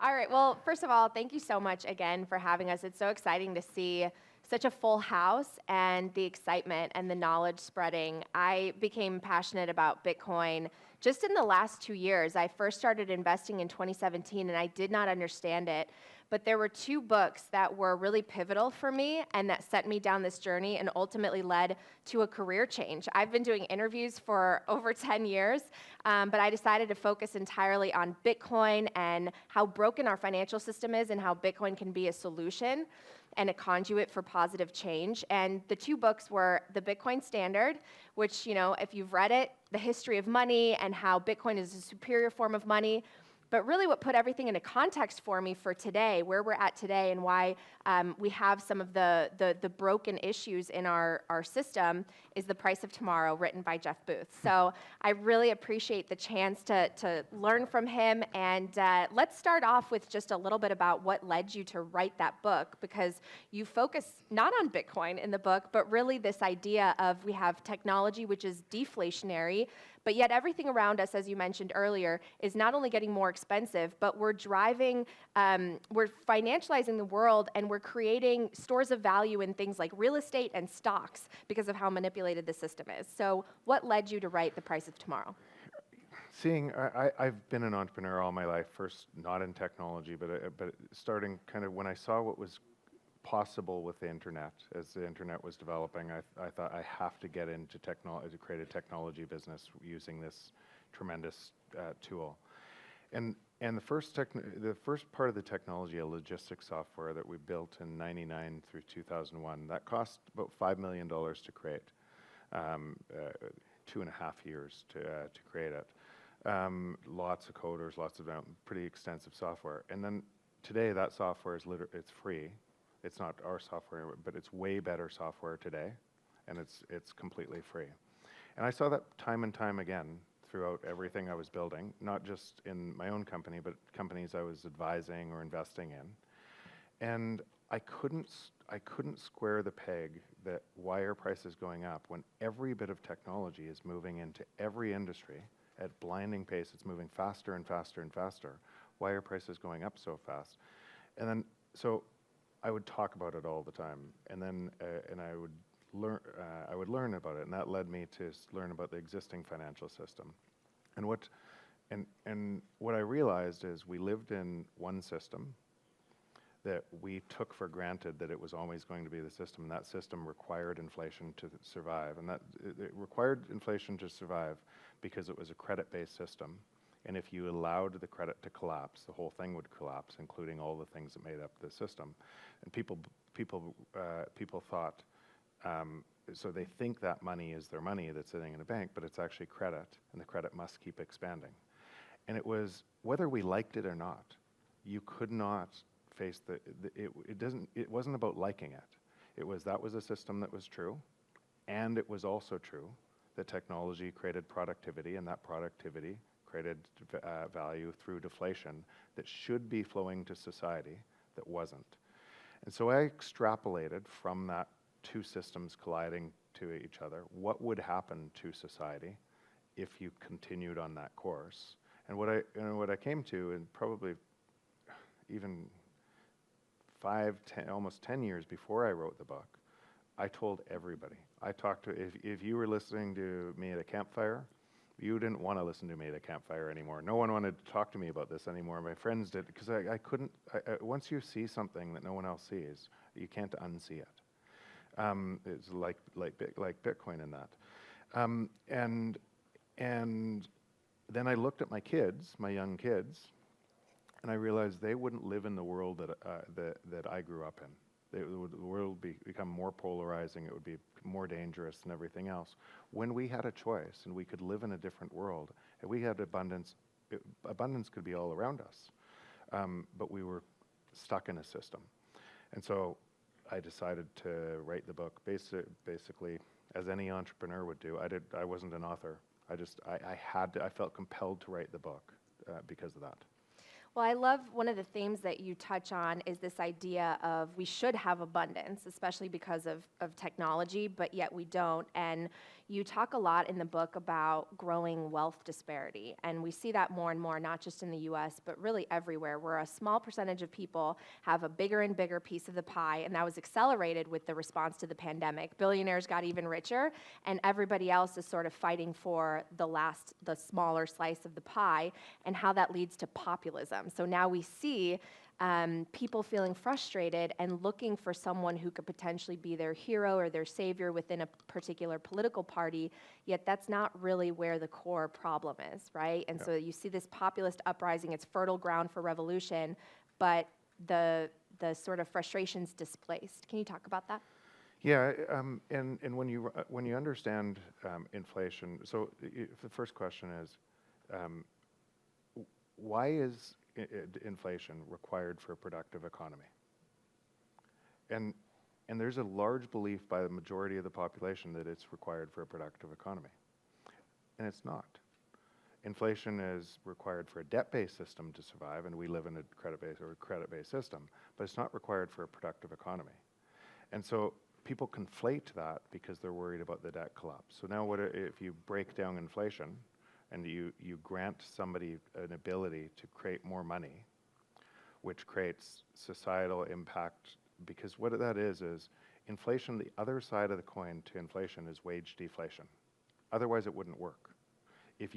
All right. Well, first of all, thank you so much again for having us. It's so exciting to see such a full house and the excitement and the knowledge spreading. I became passionate about Bitcoin just in the last 2 years. I first started investing in 2017 and I did not understand it. But there were 2 books that were really pivotal for me and that set me down this journey and ultimately led to a career change. I've been doing interviews for over 10 years, but I decided to focus entirely on Bitcoin and how broken our financial system is and how Bitcoin can be a solution and a conduit for positive change. And the 2 books were The Bitcoin Standard, which, you know, if you've read it, the history of money and how Bitcoin is a superior form of money. But really what put everything into context for me for today, where we're at today and why we have some of the broken issues in our system is The Price of Tomorrow, written by Jeff Booth. So I really appreciate the chance to learn from him. And let's start off with just a little bit about what led you to write that book, because you focus not on Bitcoin in the book, but really this idea of we have technology which is deflationary, but yet everything around us, as you mentioned earlier, is not only getting more expensive, but we're driving, we're financializing the world, and we're creating stores of value in things like real estate and stocks because of how manipulated the system is. So what led you to write The Price of Tomorrow? I've been an entrepreneur all my life, first not in technology, but starting kind of when I saw what was possible with the internet. As the internet was developing, I thought I have to get into technology, to create a technology business using this tremendous tool. And the first part of the technology, a logistics software that we built in '99 through 2001, that cost about $5 million to create, 2.5 years to create it. Lots of coders, lots of pretty extensive software. And then today that software is it's free. It's not our software, but it's way better software today, and it's completely free. And I saw that time and time again throughout everything I was building, not just in my own company, but companies I was advising or investing in. And I couldn't square the peg that why are prices going up when every bit of technology is moving into every industry at blinding pace. It's moving faster and faster and faster. Why are prices going up so fast? And then, so I would talk about it all the time, and then I would learn about it, and that led me to learn about the existing financial system. And what I realized is we lived in one system that we took for granted that it was always going to be the system, and that system required inflation to survive, and that it required inflation to survive because it was a credit-based system. And if you allowed the credit to collapse, the whole thing would collapse, including all the things that made up the system. And people thought, so they think that money is their money that's sitting in a bank, but it's actually credit, and the credit must keep expanding. And it was, whether we liked it or not, you could not face it wasn't about liking it. It was, that was a system that was true, and it was also true that technology created productivity, and that productivity created value through deflation that should be flowing to society that wasn't. And so I extrapolated from that 2 systems colliding to each other, what would happen to society if you continued on that course? And what I came to, and probably even 5, 10, almost 10 years before I wrote the book, I told everybody. I talked to, if you were listening to me at a campfire, you didn't want to listen to me at a campfire anymore. No one wanted to talk to me about this anymore. My friends did, because I couldn't, once you see something that no one else sees, you can't unsee it. It's like Bitcoin in that. And then I looked at my kids, my young kids, and I realized they wouldn't live in the world that I grew up in. The world would become more polarizing. It would be more dangerous than everything else. When we had a choice and we could live in a different world, and we had abundance, abundance could be all around us, but we were stuck in a system. And so I decided to write the book basically as any entrepreneur would do. I wasn't an author. I felt compelled to write the book because of that. Well, I love one of the themes that you touch on is this idea of we should have abundance, especially because of technology, but yet we don't. And, you talk a lot in the book about growing wealth disparity. And we see that more and more, not just in the US, but really everywhere, where a small percentage of people have a bigger and bigger piece of the pie. And that was accelerated with the response to the pandemic. Billionaires got even richer, and everybody else is sort of fighting for the smaller slice of the pie, and how that leads to populism. So now we see people feeling frustrated and looking for someone who could potentially be their hero or their savior within a particular political party, yet that's not really where the core problem is, right? And so you see this populist uprising, it's fertile ground for revolution, but the sort of frustration's displaced. Can you talk about that? Yeah, and when you understand inflation, so the first question is, why is inflation required for a productive economy? And there's a large belief by the majority of the population that it's required for a productive economy. And it's not. Inflation is required for a debt-based system to survive, and we live in a credit-based system, but it's not required for a productive economy. And so people conflate that because they're worried about the debt collapse. So now if you break down inflation and you grant somebody an ability to create more money, which creates societal impact, because what that is inflation, the other side of the coin to inflation is wage deflation. Otherwise it wouldn't work. If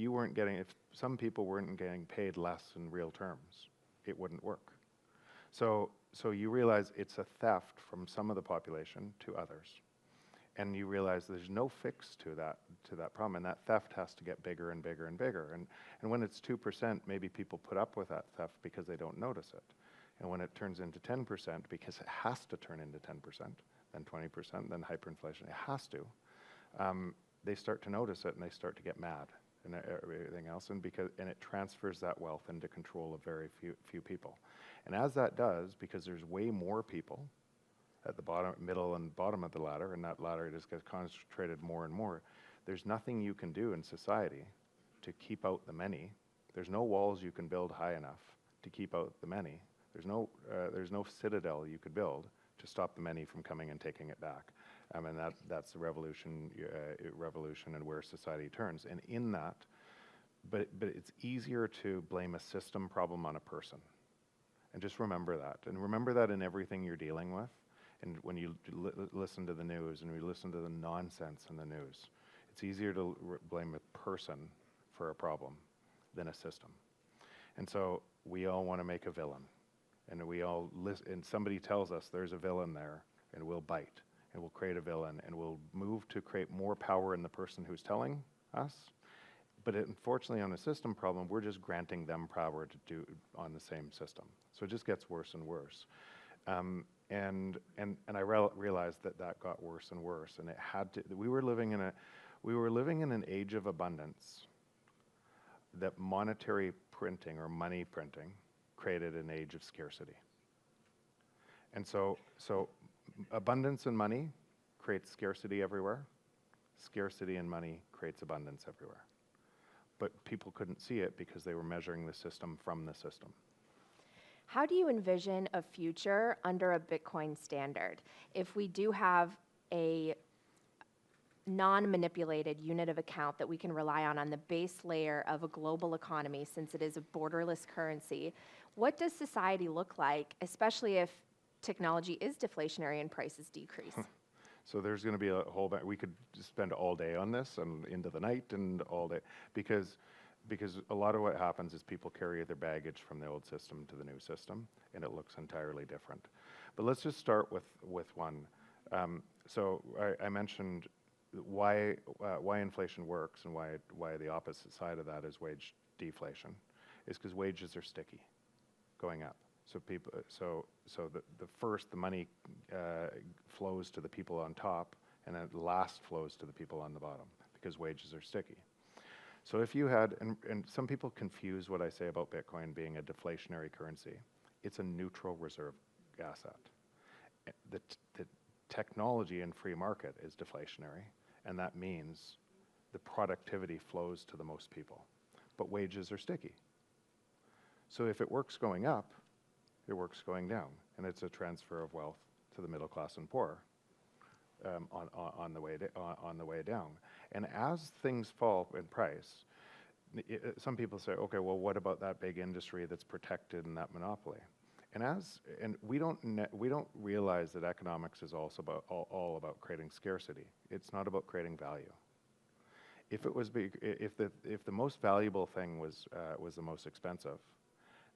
some people weren't getting paid less in real terms, it wouldn't work. So you realize it's a theft from some of the population to others. And you realize there's no fix to that problem, and that theft has to get bigger and bigger and bigger. And when it's 2%, maybe people put up with that theft because they don't notice it. And when it turns into 10%, because it has to turn into 10%, then 20%, then hyperinflation, it has to, they start to notice it and they start to get mad and everything else, and it transfers that wealth into control of very few people. And as that does, because there's way more people at the bottom, middle, and bottom of the ladder, and that ladder just gets concentrated more and more, there's nothing you can do in society to keep out the many. There's no walls you can build high enough to keep out the many. There's no citadel you could build to stop the many from coming and taking it back. And that's the revolution and where society turns. And in that, but it's easier to blame a system problem on a person. And just remember that. And remember that in everything you're dealing with. And when you listen to the news and you listen to the nonsense in the news, it's easier to blame a person for a problem than a system. And so we all want to make a villain. And we all and somebody tells us there's a villain there, and we'll bite, and we'll create a villain, and we'll move to create more power in the person who's telling us. But unfortunately, on a system problem, we're just granting them power to do on the same system. So it just gets worse and worse. And I realized that got worse and worse, and it had to. We were living in an age of abundance. That monetary printing or money printing created an age of scarcity. And so abundance in money creates scarcity everywhere. Scarcity in money creates abundance everywhere. But people couldn't see it because they were measuring the system from the system. How do you envision a future under a Bitcoin standard? If we do have a non-manipulated unit of account that we can rely on the base layer of a global economy, since it is a borderless currency, what does society look like, especially if technology is deflationary and prices decrease? So there's going to be a whole, we could spend all day on this and into the night and all day, because a lot of what happens is people carry their baggage from the old system to the new system, and it looks entirely different. But let's just start with one. So I mentioned why inflation works and why the opposite side of that is wage deflation, is because wages are sticky, going up. So the money flows to the people on top, and then the last flows to the people on the bottom because wages are sticky. So if you had, and some people confuse what I say about Bitcoin being a deflationary currency. It's a neutral reserve asset. The technology in free market is deflationary, and that means the productivity flows to the most people. But wages are sticky. So if it works going up, it works going down, and it's a transfer of wealth to the middle class and poor. on the way down. And as things fall in price, some people say, okay, well, what about that big industry that's protected in that monopoly? And we don't realize that economics is also about all about creating scarcity. It's not about creating value. If it was if the most valuable thing was the most expensive,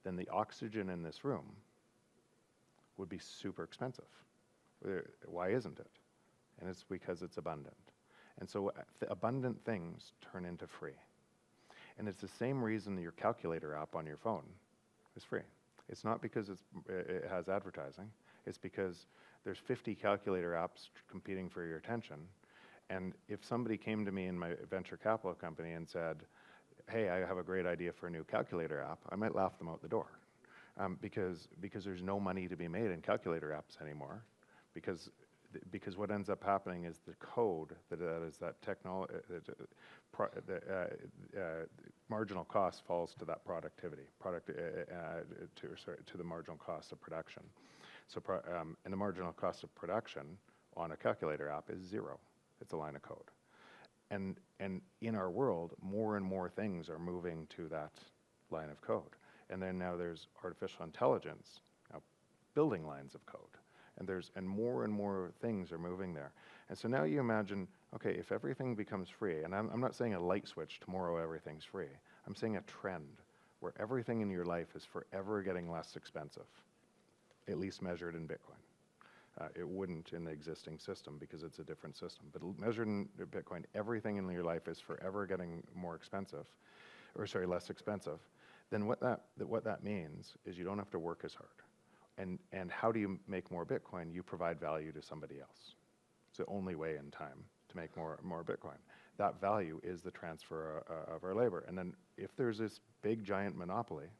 then the oxygen in this room would be super expensive. Why isn't it? And it's because it's abundant. And so the abundant things turn into free. And it's the same reason that your calculator app on your phone is free. It's not because it has advertising. It's because there's 50 calculator apps competing for your attention. And if somebody came to me in my venture capital company and said, hey, I have a great idea for a new calculator app, I might laugh them out the door. Because there's no money to be made in calculator apps anymore. Because what ends up happening is the code that is that technology, marginal cost falls to that productivity, to the marginal cost of production. So, and the marginal cost of production on a calculator app is 0. It's a line of code. And in our world, more and more things are moving to that line of code. And then now there's artificial intelligence now building lines of code. And more things are moving there. And so now you imagine, okay, if everything becomes free, and I'm not saying a light switch, tomorrow everything's free. I'm saying a trend where everything in your life is forever getting less expensive, at least measured in Bitcoin. It wouldn't in the existing system because it's a different system. But measured in Bitcoin, everything in your life is forever getting more expensive, less expensive. Then what that means is you don't have to work as hard. And how do you make more Bitcoin? You provide value to somebody else. It's the only way in time to make more Bitcoin. That value is the transfer of our labor. And then if there's this big giant monopoly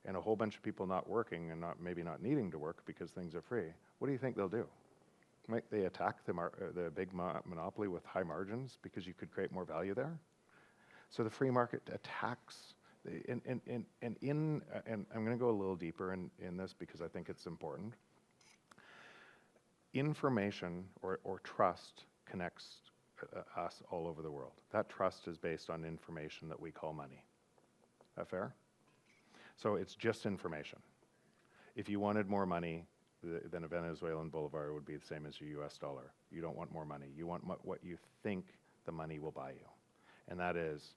and a whole bunch of people not working and maybe not needing to work because things are free, what do you think they'll do? Might they attack the big monopoly with high margins because you could create more value there? So the free market attacks. And I'm going to go a little deeper in this because I think it's important. Information or trust connects us all over the world. That trust is based on information that we call money. Is that fair? So it's just information. If you wanted more money, then a Venezuelan bolivar would be the same as your US dollar. You don't want more money. You want what you think the money will buy you. And that is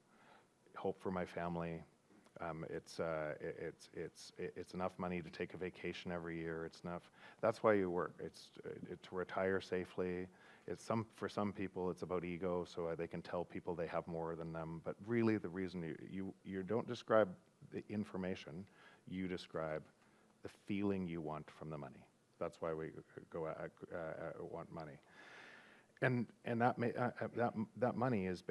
hope for my family. It's enough money to take a vacation every year. It's enough. That's why you work. It's to retire safely. For some people, it's about ego, so they can tell people they have more than them. But really, the reason you don't describe the information, you describe the feeling you want from the money. That's why we want money. And that money is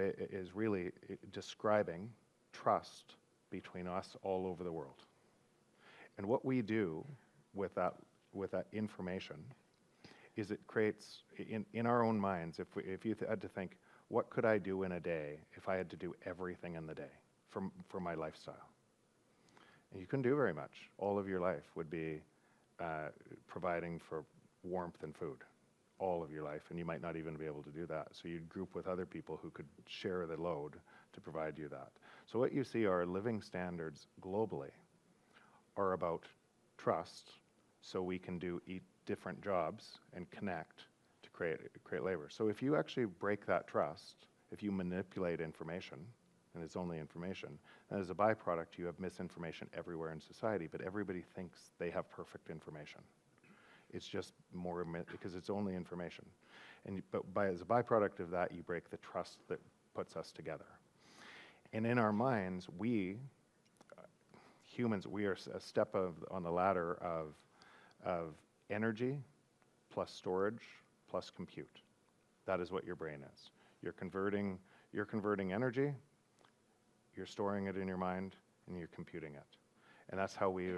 really describing trust between us all over the world. And what we do with that information is it creates, in our own minds, if you had to think, what could I do in a day if I had to do everything in the day for my lifestyle? And you couldn't do very much. All of your life would be providing for warmth and food, all of your life, and you might not even be able to do that. So you'd group with other people who could share the load to provide you that. So what you see are living standards globally are about trust, so we can do different jobs and connect to create labor. So if you actually break that trust, if you manipulate information, and it's only information, and as a byproduct you have misinformation everywhere in society, but everybody thinks they have perfect information. It's just more because it's only information. But as a byproduct of that, you break the trust that puts us together. And in our minds, humans, we are a step on the ladder of energy plus storage plus compute. That is what your brain is. You're converting energy, you're storing it in your mind, and you're computing it. And that's how we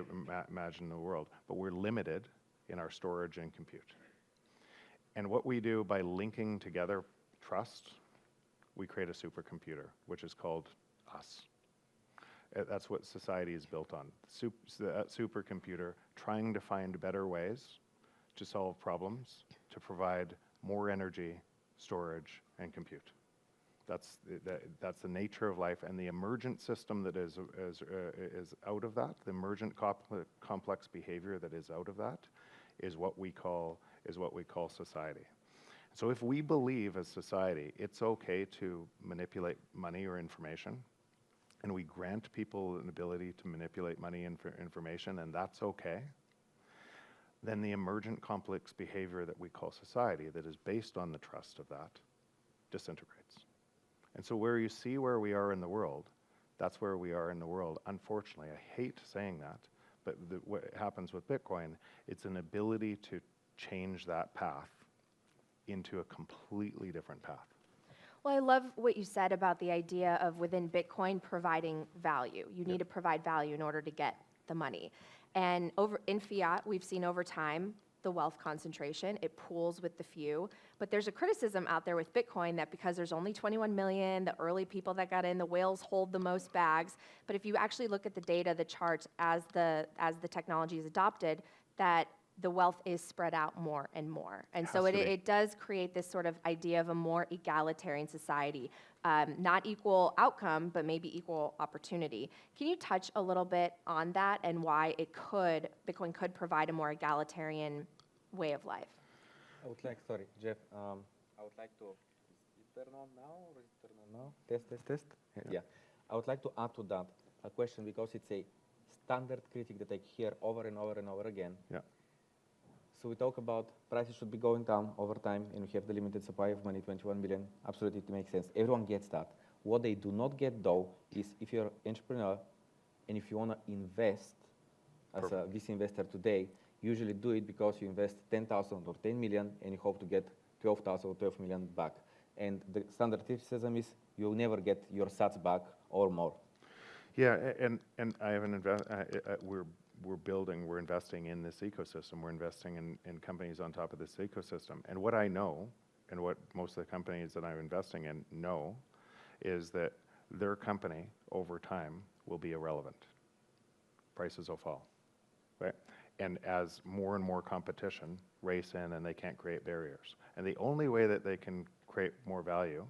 imagine the world. But we're limited in our storage and compute. And what we do by linking together trust, we create a supercomputer, which is called us. That's what society is built on. That supercomputer trying to find better ways to solve problems, to provide more energy, storage, and compute. That's the nature of life, and the emergent system that is out of that, the emergent complex behavior that is out of that, is what we call society. So if we believe as society it's okay to manipulate money or information, and we grant people an ability to manipulate money and information, and that's okay, then the emergent complex behavior that we call society, that is based on the trust of that, disintegrates. And so where you see where we are in the world, that's where we are in the world. Unfortunately, I hate saying that, but what happens with Bitcoin, it's an ability to change that path into a completely different path. Well, I love what you said about the idea of within Bitcoin providing value. You need to provide value in order to get the money. And in fiat, we've seen over time the wealth concentration. It pools with the few. But there's a criticism out there with Bitcoin that because there's only 21 million, the early people that got in, the whales hold the most bags. But if you actually look at the data, the charts, as the technology is adopted, that the wealth is spread out more and more. And so it does create this sort of idea of a more egalitarian society. Not equal outcome, but maybe equal opportunity. Can you touch a little bit on that and why Bitcoin could provide a more egalitarian way of life? I would like, sorry, Jeff, I would like to, is it turn on now or is it turn on now? Test. Yeah. I would like to add to that a question, because it's a standard critique that I hear over and over and over again. Yeah. So we talk about prices should be going down over time, and we have the limited supply of money, 21 million. Absolutely, it makes sense. Everyone gets that. What they do not get, though, is if you're an entrepreneur and if you want to invest as a VC investor today, usually do it because you invest 10,000 or 10 million and you hope to get 12,000 or 12 million back. And the standard criticism is you'll never get your sats back or more. Yeah, and I have an we're investing in this ecosystem. We're investing in companies on top of this ecosystem. And what I know, and what most of the companies that I'm investing in know, is that their company over time will be irrelevant. Prices will fall, right? And as more and more competition race in and they can't create barriers. And the only way that they can create more value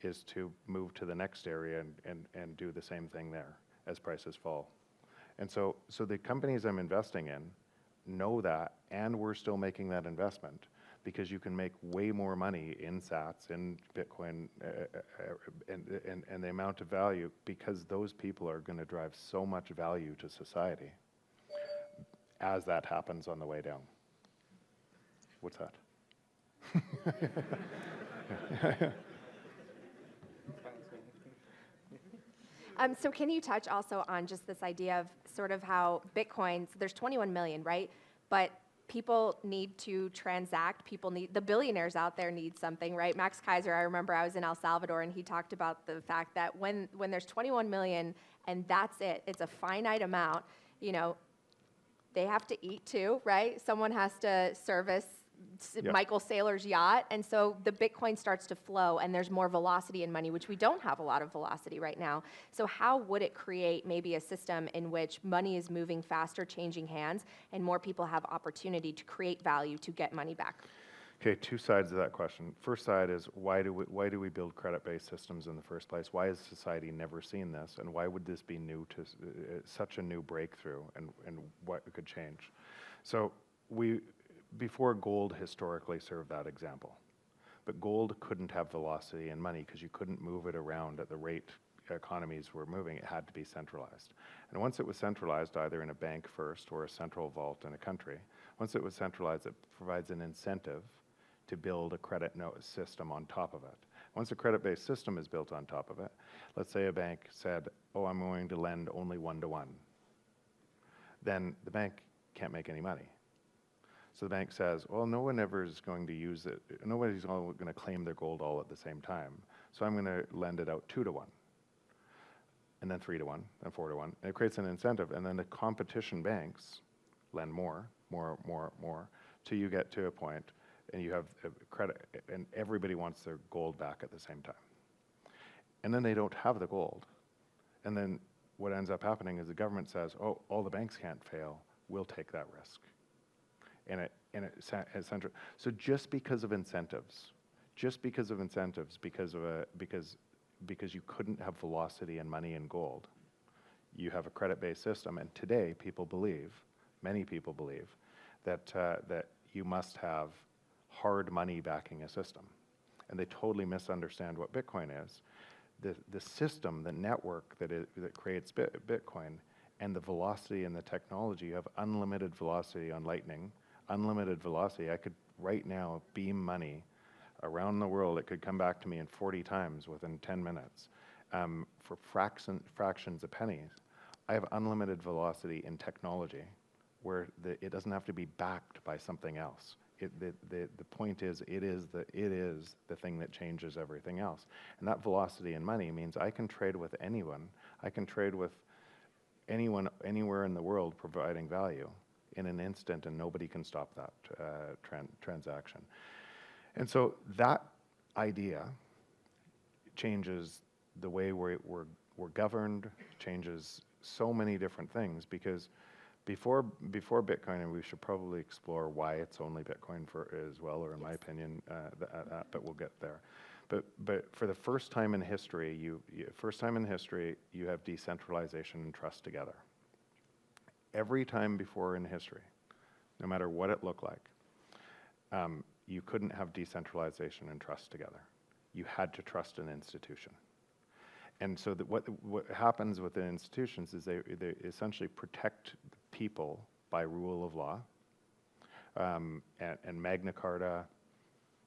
is to move to the next area and do the same thing there as prices fall. And so the companies I'm investing in know that, and we're still making that investment, because you can make way more money in sats, in Bitcoin, and the amount of value, because those people are going to drive so much value to society as that happens on the way down. What's that? So can you touch also on just this idea of sort of how Bitcoin, so there's 21 million, right? But people need to transact, the billionaires out there need something, right? Max Kaiser, I remember I was in El Salvador and he talked about the fact that when there's 21 million and that's it, it's a finite amount, you know, they have to eat too, right? Someone has to service Michael Saylor's yacht, and so the Bitcoin starts to flow and there's more velocity in money, which we don't have a lot of velocity right now. So how would it create maybe a system in which money is moving faster, changing hands, and more people have opportunity to create value to get money back? Okay, two sides of that question. First side is why do we build credit-based systems in the first place? Why has society never seen this, and why would this be new to such a new breakthrough, and what could change? So before, gold historically served that example, but gold couldn't have velocity in money because you couldn't move it around at the rate economies were moving. It had to be centralized. And once it was centralized, either in a bank first or a central vault in a country, once it was centralized, it provides an incentive to build a credit note system on top of it. Once a credit-based system is built on top of it, let's say a bank said, oh, I'm going to lend only 1-to-1. Then the bank can't make any money. So the bank says, well, no one ever is going to use it. Nobody's going to claim their gold all at the same time. So I'm going to lend it out 2-to-1, and then 3-to-1, and 4-to-1. And it creates an incentive. And then the competition banks lend more, till you get to a point and you have credit, and everybody wants their gold back at the same time. And then they don't have the gold. And then what ends up happening is the government says, oh, all the banks can't fail. We'll take that risk. central. So just because of incentives, because you couldn't have velocity and money and gold, you have a credit-based system. And today, many people believe, that you must have hard money backing a system. And they totally misunderstand what Bitcoin is. The system, the network that creates Bitcoin, and the velocity and the technology, you have unlimited velocity on Lightning, unlimited velocity. I could right now beam money around the world. It could come back to me in 40 times within 10 minutes for fractions of pennies. I have unlimited velocity in technology where it doesn't have to be backed by something else. The point is, it is the thing that changes everything else. And that velocity in money means I can trade with anyone. I can trade with anyone anywhere in the world providing value in an instant, and nobody can stop that transaction. And so that idea changes the way we're governed, changes so many different things, because before Bitcoin, and we should probably explore why it's only Bitcoin as well, or in my opinion, but we'll get there. But for the first time in history, you have decentralization and trust together. Every time before in history, no matter what it looked like, you couldn't have decentralization and trust together. You had to trust an institution. And so what happens with the institutions is they essentially protect the people by rule of law, and Magna Carta,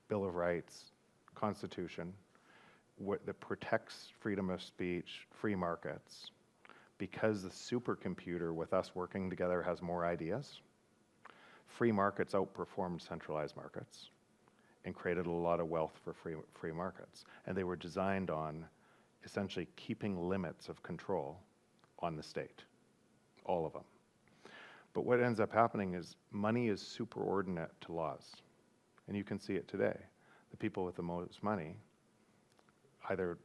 Bill of Rights, Constitution, that protects freedom of speech, free markets, because the supercomputer with us working together has more ideas. Free markets outperformed centralized markets and created a lot of wealth for free markets. And they were designed on essentially keeping limits of control on the state, all of them. But what ends up happening is money is superordinate to laws. And you can see it today. The people with the most money either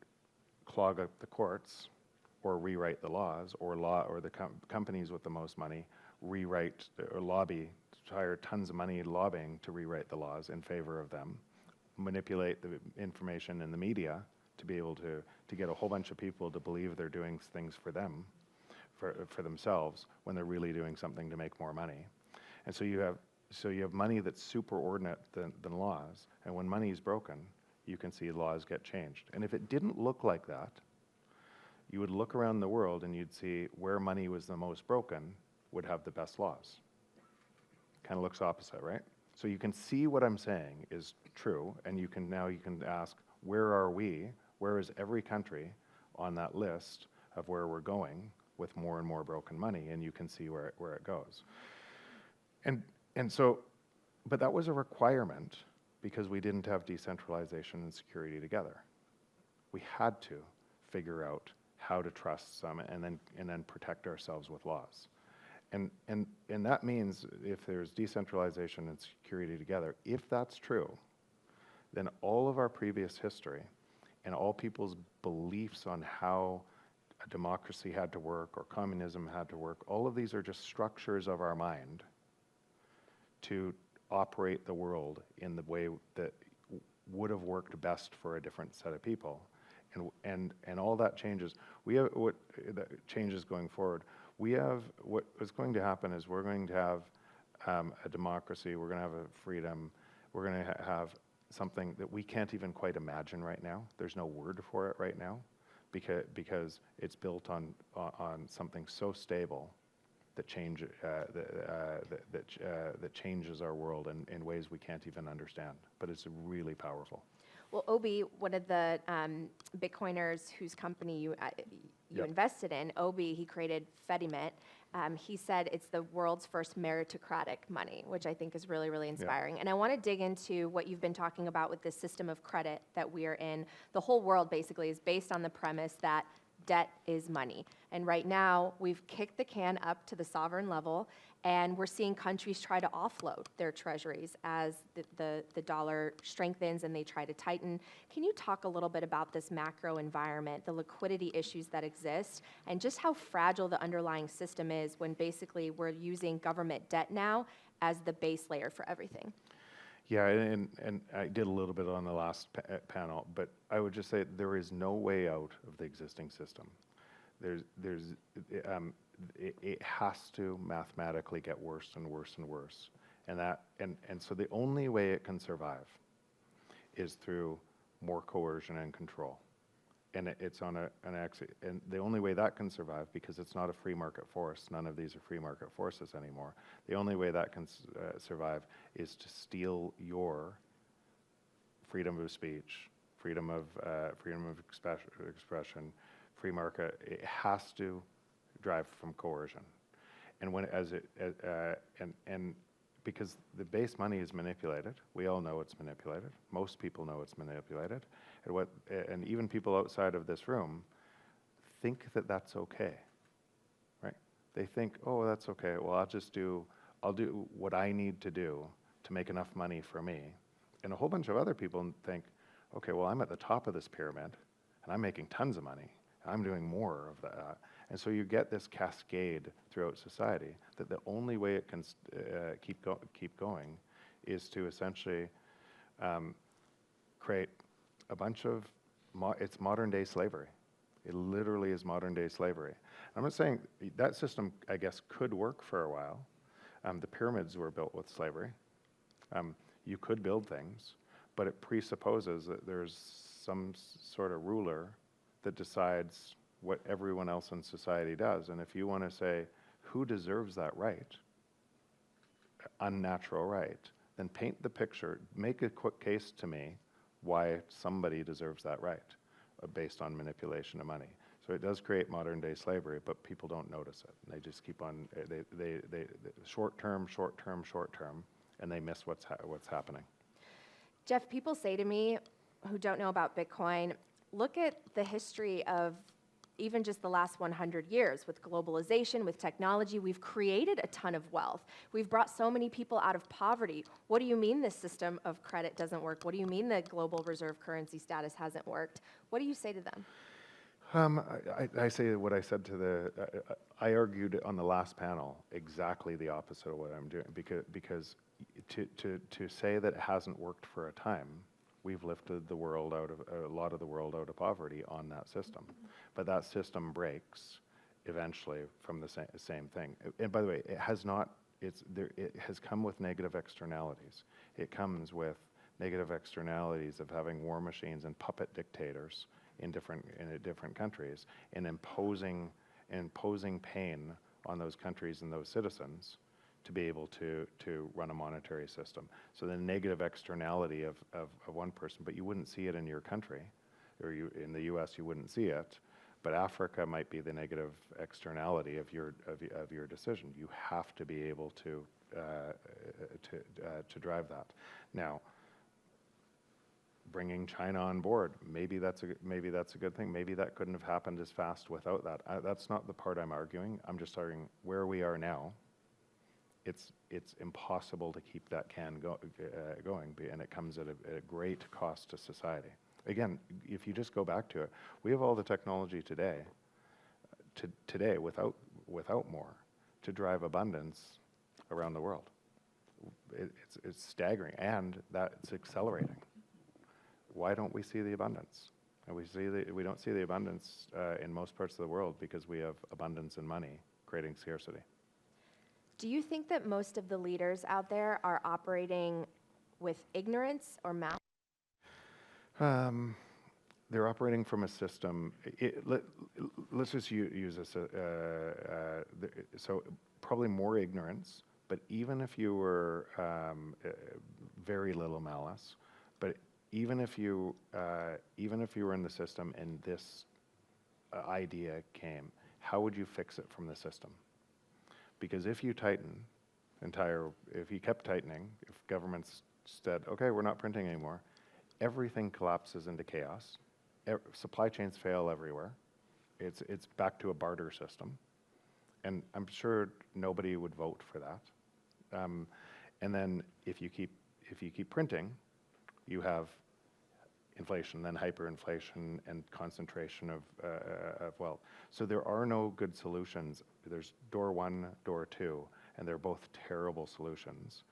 clog up the courts or rewrite the laws, or the companies with the most money rewrite or lobby, hire tons of money lobbying to rewrite the laws in favor of them, manipulate the information in the media to be able to get a whole bunch of people to believe they're doing things for them, for themselves, when they're really doing something to make more money. And so you have money that's superordinate than laws, and when money is broken, you can see laws get changed. And if it didn't look like that, you would look around the world and you'd see where money was the most broken would have the best laws. Kind of looks opposite, right? So you can see what I'm saying is true, and you can ask, where are we? Where is every country on that list of where we're going with more and more broken money? And you can see where it goes. And so, but that was a requirement because we didn't have decentralization and security together. We had to figure out how to trust some and then protect ourselves with laws. And that means if there's decentralization and security together, if that's true, then all of our previous history and all people's beliefs on how a democracy had to work or communism had to work, all of these are just structures of our mind to operate the world in the way that would have worked best for a different set of people. And all that changes. We have what that changes going forward. We have what is going to happen is we're going to have a democracy. We're going to have a freedom. We're going to have something that we can't even quite imagine right now. There's no word for it right now, because it's built on something so stable that that changes our world in ways we can't even understand. But it's really powerful. Well, Obi, one of the Bitcoiners whose company you invested in, Obi, he created Fedimint. He said it's the world's first meritocratic money, which I think is really, really inspiring. Yeah. And I want to dig into what you've been talking about with this system of credit that we are in. The whole world basically is based on the premise that debt is money. And right now, we've kicked the can up to the sovereign level, and we're seeing countries try to offload their treasuries as the dollar strengthens and they try to tighten. Can you talk a little bit about this macro environment, the liquidity issues that exist, and just how fragile the underlying system is when basically we're using government debt now as the base layer for everything. Yeah, and I did a little bit on the last panel, but I would just say there is no way out of the existing system. It has to mathematically get worse and worse and worse, and so the only way it can survive is through more coercion and control, and it's on an axis. And the only way that can survive, because it's not a free market force, none of these are free market forces anymore. The only way that can survive is to steal your freedom of speech, freedom of expression, free market. It has to drive from coercion, and because the base money is manipulated, we all know it's manipulated. Most people know it's manipulated, and even people outside of this room think that that's okay, right? They think, oh, that's okay. Well, I'll do what I need to do to make enough money for me, and a whole bunch of other people think, okay, well, I'm at the top of this pyramid, and I'm making tons of money. I'm doing more of that. And so you get this cascade throughout society that the only way it can keep going is to essentially create a bunch of, it's modern day slavery. It literally is modern day slavery. I'm not saying that system, I guess, could work for a while. The pyramids were built with slavery. You could build things, but it presupposes that there's some sort of ruler that decides what everyone else in society does. And if you want to say, who deserves that right, unnatural right, then paint the picture, make a quick case to me why somebody deserves that right based on manipulation of money. So it does create modern day slavery, but people don't notice it. They just keep on, they short term, and they miss what's happening. Jeff, people say to me who don't know about Bitcoin, look at the history of even just the last 100 years with globalization, with technology. We've created a ton of wealth. We've brought so many people out of poverty. What do you mean this system of credit doesn't work? What do you mean the global reserve currency status hasn't worked? What do you say to them? I say what I said to I argued on the last panel exactly the opposite of what I'm doing, because to say that it hasn't worked for a time, we've lifted the world a lot of the world out of poverty on that system. But that system breaks eventually from the same thing. And by the way, it has not, it has come with negative externalities. It comes with negative externalities of having war machines and puppet dictators in different countries, and imposing pain on those countries and those citizens to be able to run a monetary system. So the negative externality of one person, but you wouldn't see it in your country, or in the US you wouldn't see it, but Africa might be the negative externality of your decision. You have to be able to drive that. Now, bringing China on board, maybe that's a good thing. Maybe that couldn't have happened as fast without that. That's not the part I'm arguing. I'm just arguing where we are now. It's impossible to keep that can going, and it comes at a great cost to society. Again, if you just go back to it, we have all the technology today without more to drive abundance around the world. It's staggering, and that's accelerating. Why don't we see the abundance? And we don't see the abundance in most parts of the world because we have abundance in money creating scarcity. Do you think that most of the leaders out there are operating with ignorance or malice? They're operating from a system. Let's just use this. So probably more ignorance, but even if you were very little malice, but even if you were in the system and this idea came, how would you fix it from the system? Because if you if you kept tightening, if governments said, okay, we're not printing anymore, everything collapses into chaos. Supply chains fail everywhere. It's back to a barter system. And I'm sure nobody would vote for that. And then if you keep printing, you have inflation, then hyperinflation and concentration of wealth. So there are no good solutions. There's door one, door two, and they're both terrible solutions.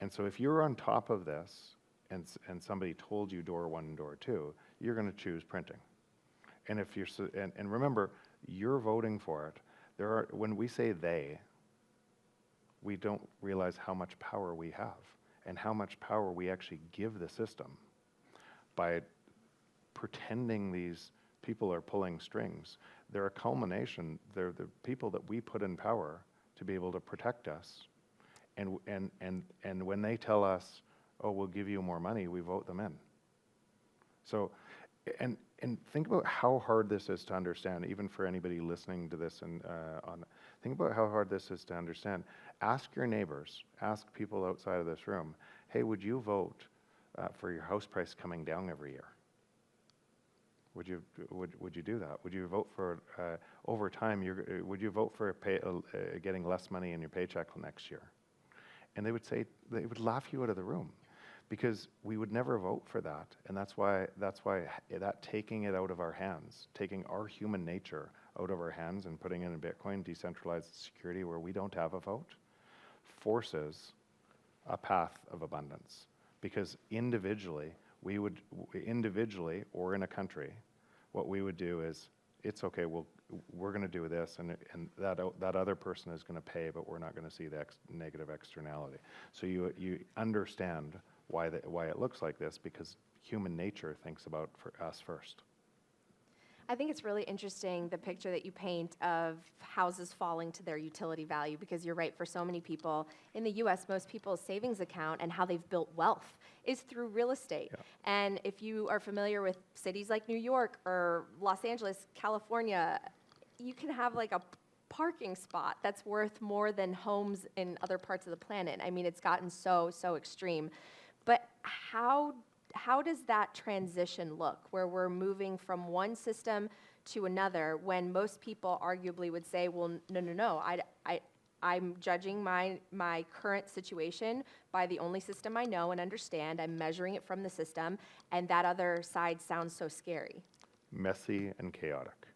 And so if you're on top of this and somebody told you door one and door two, you're going to choose printing. And if you're and remember, you're voting for it. When we say they, we don't realize how much power we have and how much power we actually give the system by pretending these people are pulling strings. They're a culmination. They're the people that we put in power to be able to protect us. And when they tell us, oh, we'll give you more money, we vote them in. So, and think about how hard this is to understand, even for anybody listening to this and think about how hard this is to understand. Ask your neighbors, ask people outside of this room, hey, would you vote for your house price coming down every year? Would you do that? Would you vote for over time? Would you vote for getting less money in your paycheck next year? And they would laugh you out of the room, because we would never vote for that. And that's why that taking it out of our hands, taking our human nature out of our hands and putting it in Bitcoin, decentralized security where we don't have a vote, forces a path of abundance. Because individually or in a country, what we would do is, it's okay, we're going to do this, and that other person is going to pay, but we're not going to see the negative externality. So you understand why it looks like this, because human nature thinks about for us first. I think it's really interesting, the picture that you paint of houses falling to their utility value, because you're right, for so many people in the US, most people's savings account and how they've built wealth is through real estate. Yeah. And if you are familiar with cities like New York or Los Angeles, California, you can have like a parking spot that's worth more than homes in other parts of the planet. I mean, it's gotten so extreme. But how does that transition look, where we're moving from one system to another, when most people arguably would say, well, no, I'm judging my current situation by the only system I know and understand. I'm measuring it from the system, and that other side sounds so scary. Messy and chaotic.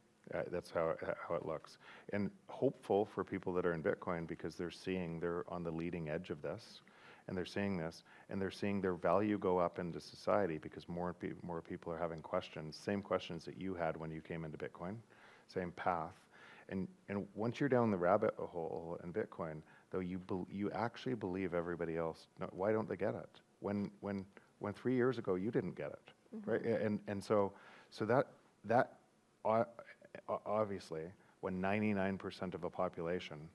That's how it looks. And hopeful for people that are in Bitcoin, because they're on the leading edge of this. And they're seeing this, and they're seeing their value go up into society, because more people are having questions, same questions that you had when you came into Bitcoin, same path. And once you're down the rabbit hole in Bitcoin, though, you actually believe everybody else. No, why don't they get it? When 3 years ago you didn't get it, mm-hmm. right? And so that obviously, when 99% of a population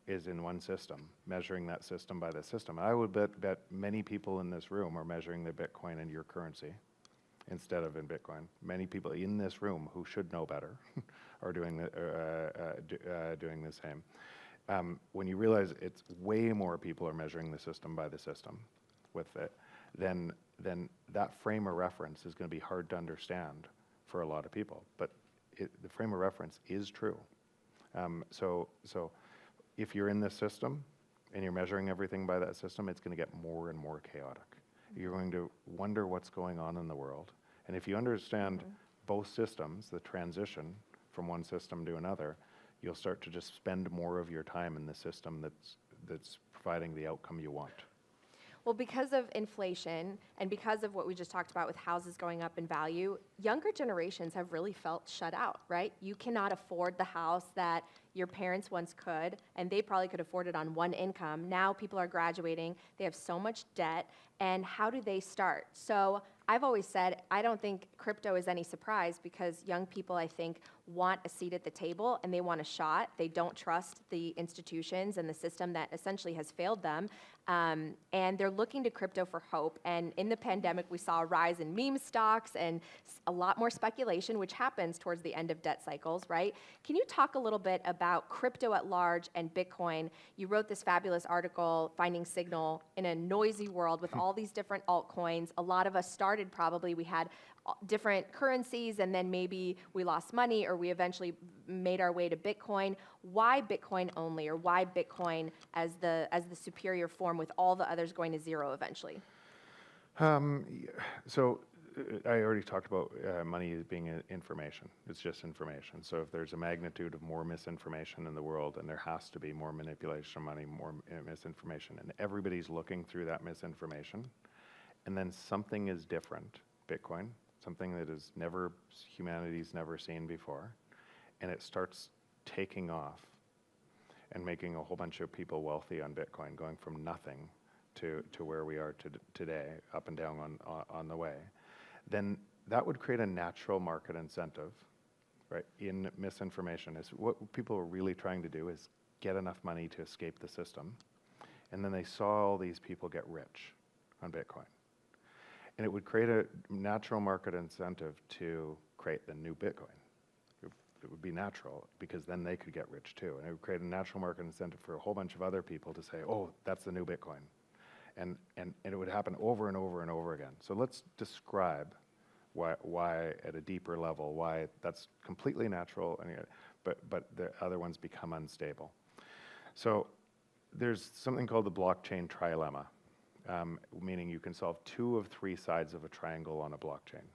is in one system, measuring that system by the system. I would bet many people in this room are measuring their Bitcoin in your currency instead of in Bitcoin. Many people in this room who should know better are doing the same. When you realize it's way more people are measuring the system by the system with it, then that frame of reference is going to be hard to understand for a lot of people. But the frame of reference is true. So if you're in this system and you're measuring everything by that system, it's going to get more and more chaotic. You're going to wonder what's going on in the world. And if you understand mm-hmm. both systems, the transition from one system to another, you'll start to just spend more of your time in the system that's providing the outcome you want. Well, because of inflation and because of what we just talked about with houses going up in value, younger generations have really felt shut out, right? You cannot afford the house that your parents once could, and they probably could afford it on one income. Now people are graduating, they have so much debt, and how do they start? So I've always said, I don't think crypto is any surprise, because young people, I think, want a seat at the table and they want a shot. They don't trust the institutions and the system that essentially has failed them. And they're looking to crypto for hope. And in the pandemic, we saw a rise in meme stocks and a lot more speculation, which happens towards the end of debt cycles, right? Can you talk a little bit about crypto at large and Bitcoin? You wrote this fabulous article, Finding Signal in a Noisy World with all these different altcoins. A lot of us started probably, we had different currencies, and then maybe we lost money, or we eventually made our way to Bitcoin. Why Bitcoin only, or why Bitcoin as the superior form with all the others going to zero eventually? So I already talked about money as being information. It's just information. So if there's a magnitude of more misinformation in the world, and there has to be more manipulation of money, more misinformation, and everybody's looking through that misinformation, and then something is different, Bitcoin, something that is humanity's never seen before, and it starts taking off and making a whole bunch of people wealthy on Bitcoin, going from nothing to where we are today, up and down on the way, then that would create a natural market incentive, right, in misinformation. Is what people are really trying to do is get enough money to escape the system, and then they saw all these people get rich on Bitcoin. And it would create a natural market incentive to create the new Bitcoin. It would be natural, because then they could get rich too. And it would create a natural market incentive for a whole bunch of other people to say, oh, that's the new Bitcoin. And it would happen over and over and over again. So let's describe why at a deeper level, why that's completely natural, but the other ones become unstable. So there's something called the blockchain trilemma, meaning you can solve 2 of 3 sides of a triangle on a blockchain.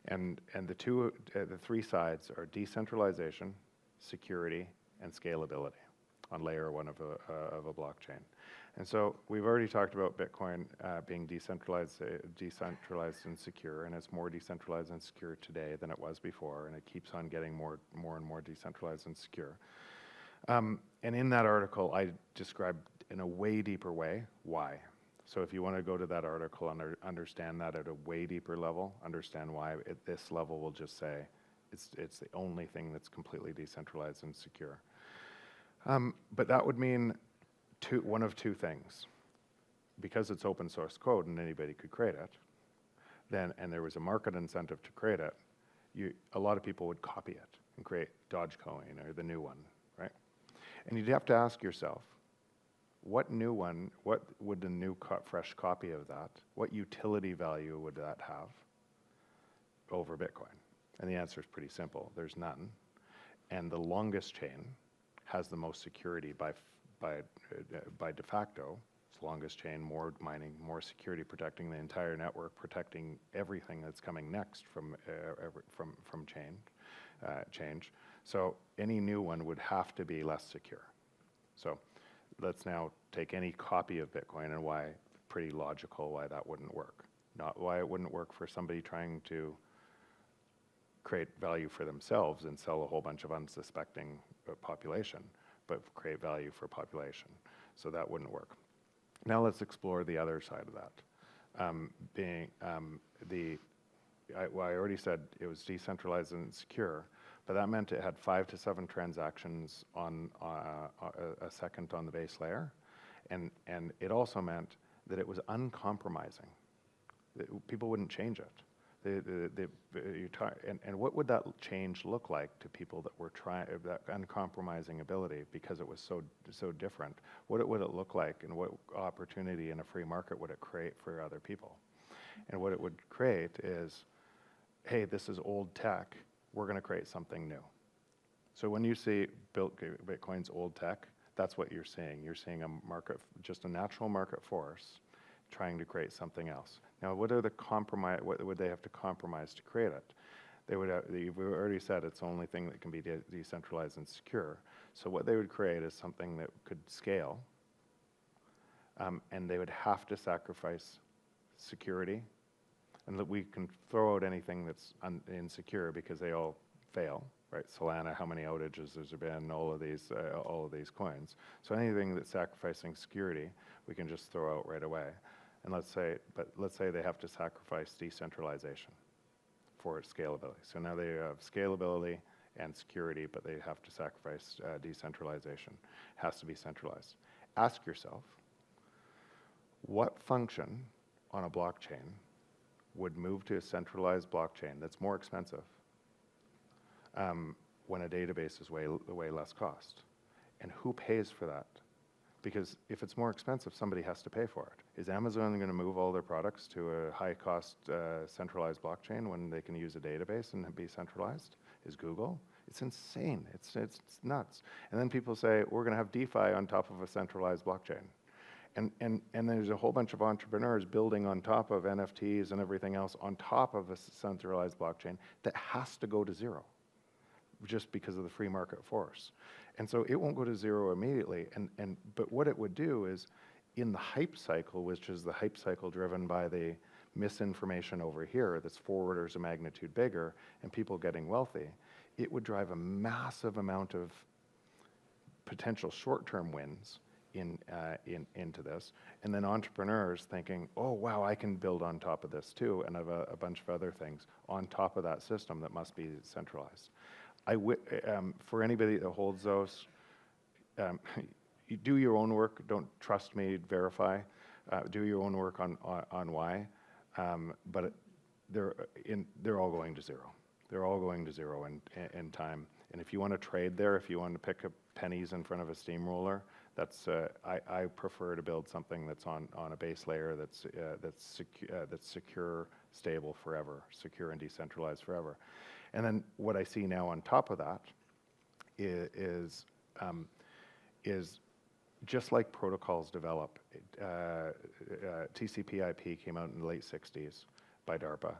And the 3 sides are decentralization, security, and scalability on layer 1 of a blockchain. And so we've already talked about Bitcoin being decentralized and secure, and it's more decentralized and secure today than it was before, and it keeps on getting more and more decentralized and secure. And in that article, I described in a way deeper way why. So if you want to go to that article and understand that at a way deeper level, understand why at this level we'll just say it's the only thing that's completely decentralized and secure. But that would mean one of 2 things. Because it's open source code and anybody could create it, and there was a market incentive to create it, a lot of people would copy it and create Dogecoin or the new one, right? And you'd have to ask yourself, what would the new fresh copy of that, what utility value would that have over Bitcoin? And the answer is pretty simple. There's none. And the longest chain has the most security by de facto. It's the longest chain, more mining, more security, protecting the entire network, protecting everything that's coming next from change. So any new one would have to be less secure. So let's now take any copy of Bitcoin and why, pretty logical why that wouldn't work. Not why it wouldn't work for somebody trying to create value for themselves and sell a whole bunch of unsuspecting population, but create value for population. So that wouldn't work. Now let's explore the other side of that. I already said it was decentralized and secure, but that meant it had 5 to 7 transactions on a second on the base layer. And it also meant that it was uncompromising. People wouldn't change it. And what would that change look like to people that were trying that uncompromising ability, because it was so different? What would it look like, and what opportunity in a free market would it create for other people? And what it would create is, hey, this is old tech. We're going to create something new. So when you see Bitcoin's old tech, that's what you're seeing. You're seeing a market, just a natural market force, trying to create something else. Now, what would they have to compromise to create it? We've already said it's the only thing that can be decentralized and secure. So what they would create is something that could scale, and they would have to sacrifice security, and that we can throw out anything that's insecure because they all fail, right? Solana, how many outages has there been? All of these coins. So anything that's sacrificing security, we can just throw out right away. And let's say they have to sacrifice decentralization for its scalability. So now they have scalability and security, but they have to sacrifice decentralization. It has to be centralized. Ask yourself, what function on a blockchain would move to a centralized blockchain that's more expensive when a database is way less cost? And who pays for that? Because if it's more expensive, somebody has to pay for it. Is Amazon going to move all their products to a high-cost centralized blockchain when they can use a database and be centralized? Is Google? It's insane. It's nuts. And then people say, we're going to have DeFi on top of a centralized blockchain. And there's a whole bunch of entrepreneurs building on top of NFTs and everything else on top of a centralized blockchain that has to go to zero just because of the free market force. And so it won't go to zero immediately. But what it would do is, in the hype cycle, which is the hype cycle driven by the misinformation over here that's 4 orders of magnitude bigger and people getting wealthy, it would drive a massive amount of potential short-term wins into this, and then entrepreneurs thinking, oh wow, I can build on top of this too, and have a bunch of other things on top of that system that must be centralized. For anybody that holds those, you do your own work. Don't trust me. Verify. Do your own work on why. But they're all going to zero. They're all going to zero in time. And if you want to trade there, if you want to pick up pennies in front of a steamroller, that's I prefer to build something that's on a base layer that's secure, stable forever, secure and decentralized forever. And then what I see now on top of that is just like protocols develop. TCP/IP came out in the late '60s by DARPA.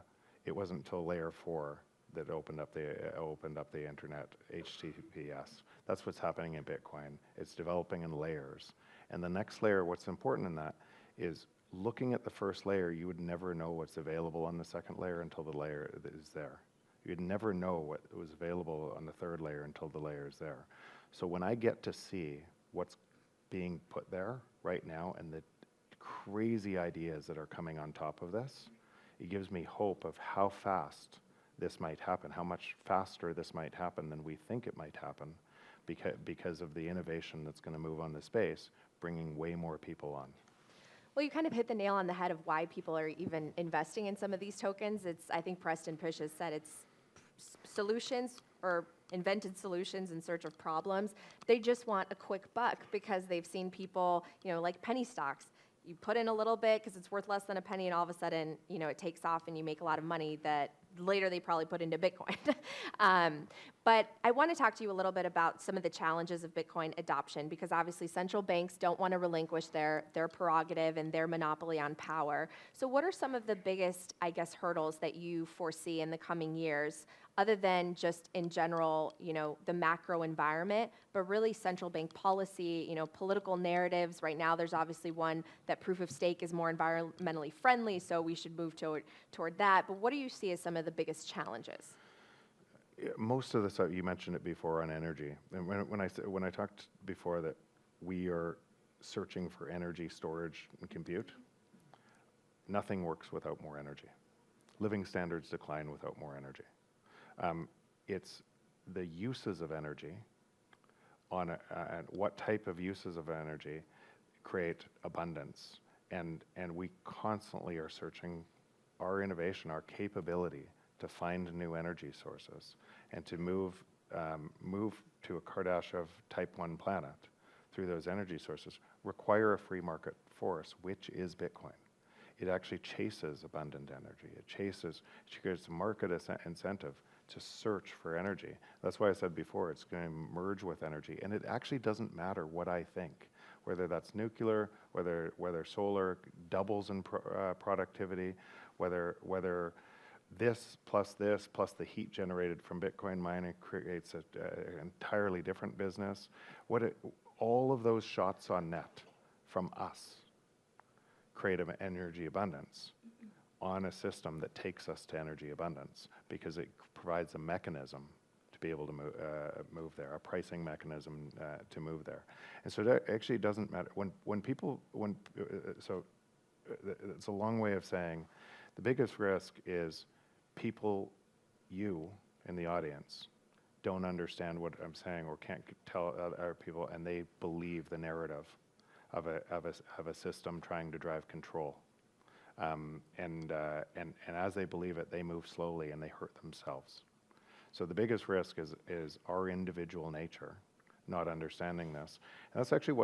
It wasn't until layer 4 that opened up the internet, HTTPS. That's what's happening in Bitcoin. It's developing in layers. And the next layer, what's important in that is looking at the first layer, you would never know what's available on the second layer until the layer is there. You'd never know what was available on the third layer until the layer is there. So when I get to see what's being put there right now and the crazy ideas that are coming on top of this, it gives me hope of how fast this might happen, how much faster this might happen than we think it might happen, because of the innovation that's going to move on the space, bringing way more people on. Well, you kind of hit the nail on the head of why people are even investing in some of these tokens. I think Preston Pysh has said it's solutions or invented solutions in search of problems. They just want a quick buck because they've seen people, like penny stocks. You put in a little bit because it's worth less than a penny, and all of a sudden, it takes off and you make a lot of money that later they probably put into Bitcoin. But I want to talk to you a little bit about some of the challenges of Bitcoin adoption, because obviously central banks don't want to relinquish their prerogative and their monopoly on power. So what are some of the biggest, hurdles that you foresee in the coming years, other than just in general, the macro environment, but really central bank policy, political narratives? Right now, there's obviously one that proof of stake is more environmentally friendly, so we should move toward that. But what do you see as some of the biggest challenges? Most of the stuff, you mentioned it before on energy. And when I talked before that we are searching for energy storage and compute, nothing works without more energy. Living standards decline without more energy. It's the uses of energy and what type of uses of energy create abundance. And we constantly are searching our innovation, our capability to find new energy sources and to move to a Kardashev type 1 planet through those energy sources require a free market force, which is Bitcoin. It actually chases abundant energy. It creates a market incentive to search for energy. That's why I said before, it's going to merge with energy. And it actually doesn't matter what I think, whether that's nuclear, whether solar doubles in productivity, whether this plus the heat generated from Bitcoin mining creates an entirely different business. All of those shots on net from us create an energy abundance on a system that takes us to energy abundance, because it provides a mechanism to be able to move there, a pricing mechanism to move there. And so that actually doesn't matter. So it's a long way of saying the biggest risk is people, you in the audience, don't understand what I'm saying or can't tell other people, and they believe the narrative of a system trying to drive control. And as they believe it, they move slowly and they hurt themselves. So the biggest risk is our individual nature, not understanding this. And that's actually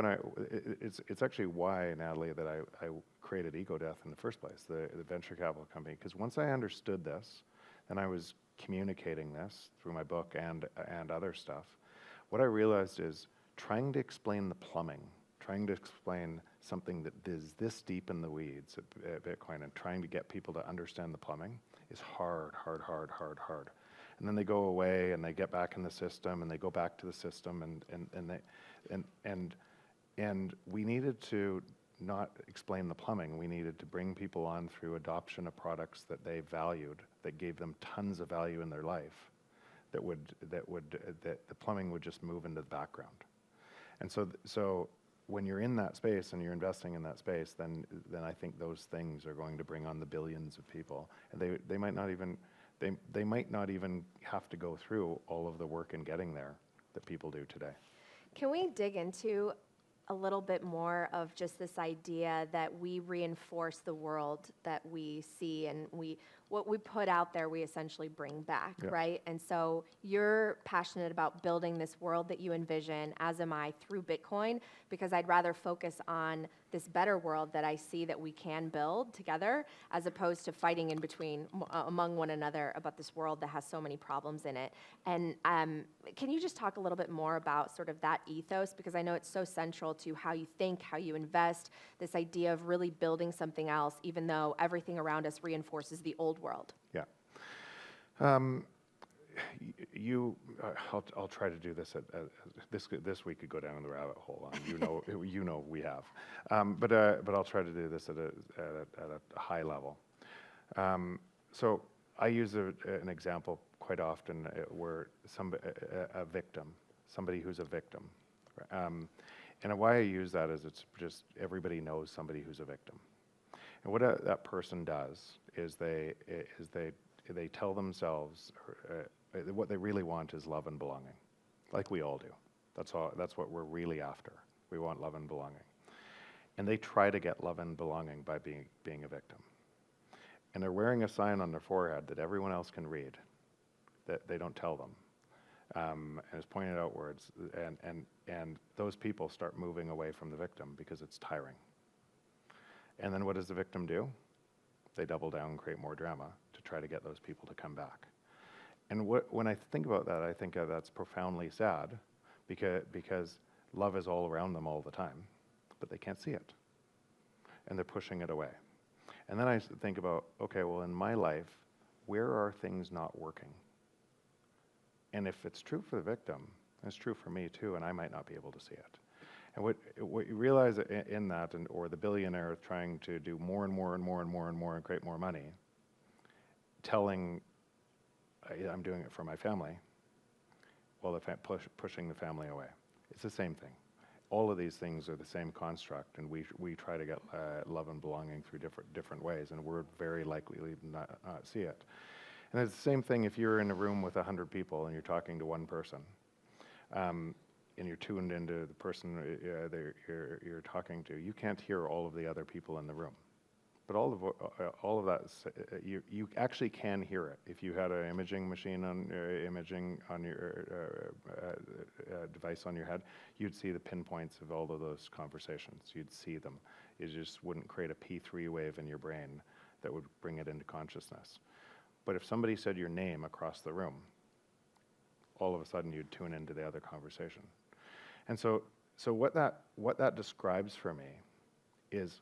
it's actually why, Natalie, that I created EcoDeath in the first place, the venture capital company. Because once I understood this, and I was communicating this through my book and other stuff, what I realized is trying to explain the plumbing, trying to explain something that is this deep in the weeds at Bitcoin and trying to get people to understand the plumbing is hard. And then they go away and they get back in the system and they go back to the system and we needed to not explain the plumbing. We needed to bring people on through adoption of products that they valued, that gave them tons of value in their life, that the plumbing would just move into the background. And so when you're in that space and you're investing in that space, then I think those things are going to bring on the billions of people. And they might not even have to go through all of the work in getting there that people do today. Can we dig into a little bit more of just this idea that we reinforce the world that we see, and what we put out there, we essentially bring back, Yeah. right? And so you're passionate about building this world that you envision, as am I, through Bitcoin, because I'd rather focus on this better world that I see that we can build together, as opposed to fighting in between among one another about this world that has so many problems in it. And can you just talk a little bit more about sort of that ethos, because I know it's so central to how you think, how you invest, this idea of really building something else, even though everything around us reinforces the old world. Yeah. I'll try to do this. This week could go down the rabbit hole. We have. But I'll try to do this at a high level. So I use an example quite often where a victim, somebody who's a victim. And why I use that is it's just everybody knows somebody who's a victim. And what that person does is they tell themselves what they really want is love and belonging, like we all do. That's what we're really after. We want love and belonging. And they try to get love and belonging by being a victim. And they're wearing a sign on their forehead that everyone else can read, that they don't tell them. And it's pointed outwards, and those people start moving away from the victim because it's tiring. And then what does the victim do? They double down and create more drama to try to get those people to come back. And when I think about that, I think that's profoundly sad because love is all around them all the time, but they can't see it. And they're pushing it away. And then I think about, okay, well, in my life, where are things not working? And if it's true for the victim, it's true for me too, and I might not be able to see it. And what you realize in that, or the billionaire trying to do more and more and more and more and more and create more money, telling, I'm doing it for my family, well, pushing the family away. It's the same thing. All of these things are the same construct, and we try to get love and belonging through different ways, and we're very likely to not see it. And it's the same thing if you're in a room with 100 people and you're talking to one person. And you're tuned into the person you're talking to, you can't hear all of the other people in the room. But all of that, you actually can hear it. If you had an imaging machine on your device on your head, you'd see the pinpoints of all of those conversations. You'd see them. You just wouldn't create a P3 wave in your brain that would bring it into consciousness. But if somebody said your name across the room, all of a sudden you'd tune into the other conversation. And so what that describes for me is